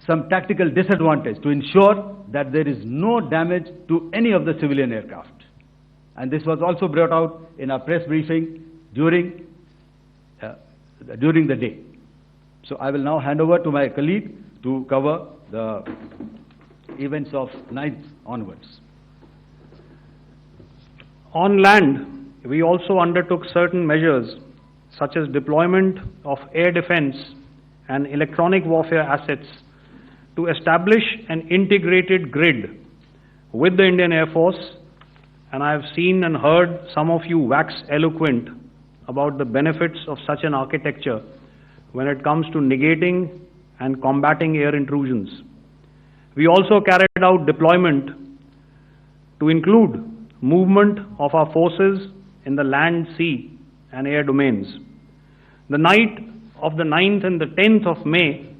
some tactical disadvantage to ensure that there is no damage to any of the civilian aircraft. And this was also brought out in our press briefing during the day. So I will now hand over to my colleague to cover the events of 9th onwards. On land, we also undertook certain measures such as deployment of air defense and electronic warfare assets to establish an integrated grid with the Indian Air Force, and I have seen and heard some of you wax eloquent about the benefits of such an architecture when it comes to negating and combating air intrusions. We also carried out deployment to include movement of our forces in the land, sea and air domains. The night of the 9th and the 10th of May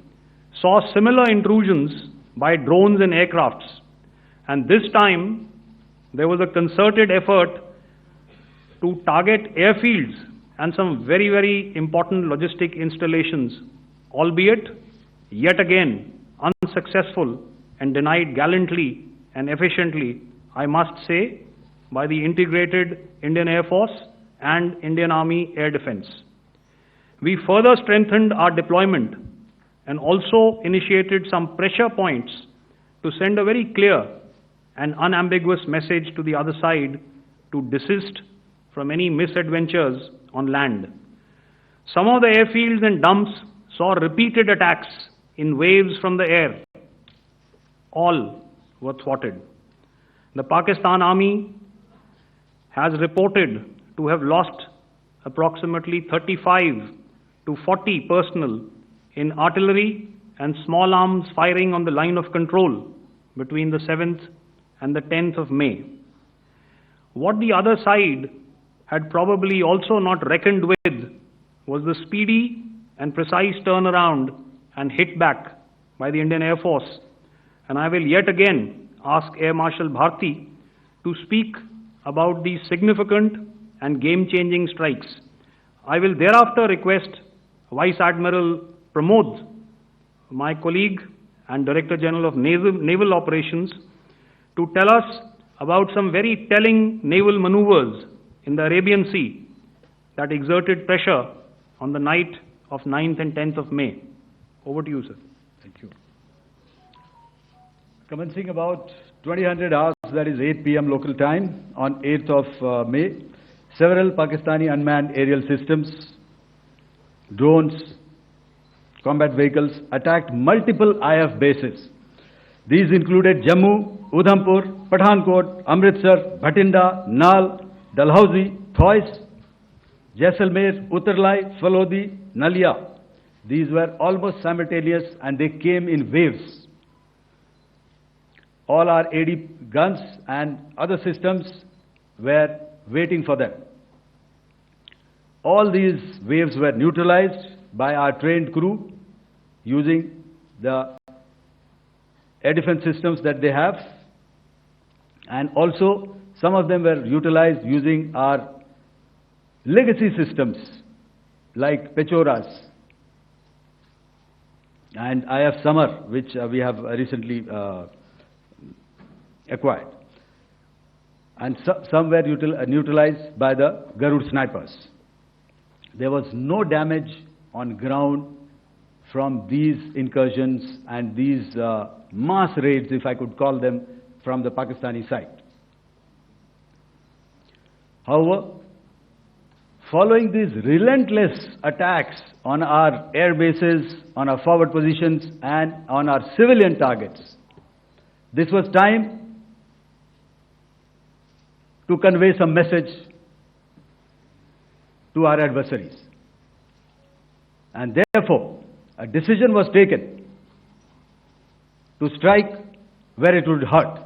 saw similar intrusions by drones and aircrafts, and this time there was a concerted effort to target airfields and some very, very important logistic installations, albeit yet again unsuccessful and denied gallantly and efficiently, I must say, by the integrated Indian Air Force and Indian Army Air Defense. We further strengthened our deployment and also initiated some pressure points to send a very clear and unambiguous message to the other side to desist from any misadventures on land. Some of the airfields and dumps saw repeated attacks in waves from the air. All were thwarted. The Pakistan Army has reported to have lost approximately 35 to 40 personnel in artillery and small arms firing on the line of control between the 7th and the 10th of May. What the other side had probably also not reckoned with was the speedy and precise turnaround and hit back by the Indian Air Force. And I will yet again ask Air Marshal Bharti to speak about these significant and game-changing strikes. I will thereafter request Vice Admiral Pramod, my colleague and Director General of Naval Operations, to tell us about some very telling naval maneuvers in the Arabian Sea that exerted pressure on the night of 9th and 10th of May. Over to you, sir. Thank you. Commencing about 2000 hours, that is 8 p.m. local time, on 8th of May, several Pakistani unmanned aerial systems, drones, combat vehicles attacked multiple IF bases. These included Jammu, Udhampur, Pathankot, Amritsar, Bhatinda, Nal, Dalhousie, Thois, Jaisalmer, Uttarlai, Falodi, Nalia. These were almost simultaneous and they came in waves. All our AD guns and other systems were waiting for them. All these waves were neutralized by our trained crew using the air defense systems that they have, and also some of them were utilized using our legacy systems like Pechoras and IF Summer, which we have recently acquired. And some were neutralized by the Garud snipers. There was no damage on ground from these incursions and these mass raids, if I could call them, from the Pakistani side. However, following these relentless attacks on our air bases, on our forward positions, and on our civilian targets, this was time to convey some message to our adversaries. And therefore, a decision was taken to strike where it would hurt.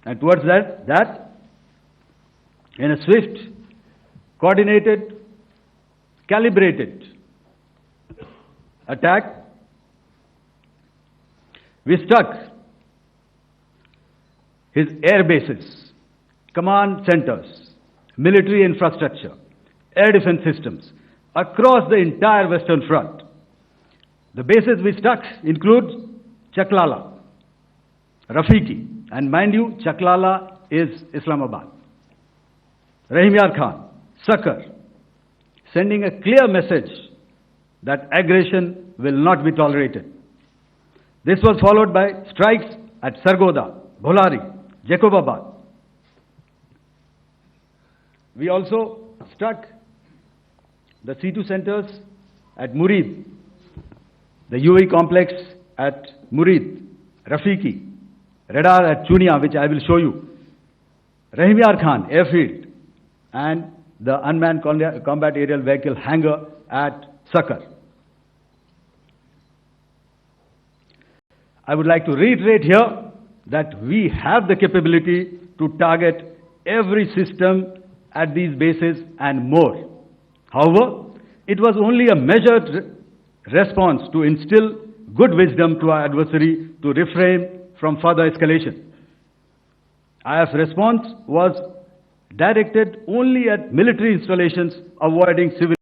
And towards that, in a swift, coordinated, calibrated attack, we struck his air bases, command centers, military infrastructure, air defense systems across the entire Western Front. The bases we struck include Chaklala, Rafiki, and mind you, Chaklala is Islamabad. Rahim Yar Khan, Sakar, sending a clear message that aggression will not be tolerated. This was followed by strikes at Sargoda, Bholari, Jacobabad. We also struck the C2 centers at Murid, the UAE complex at Murid, Rafiki, radar at Chunia, which I will show you, Rahim Yar Khan airfield, and the unmanned combat aerial vehicle hangar at Sakar. I would like to reiterate here that we have the capability to target every system at these bases and more. However, it was only a measured response to instill good wisdom to our adversary to refrain from further escalation. IF's response was directed only at military installations, avoiding civil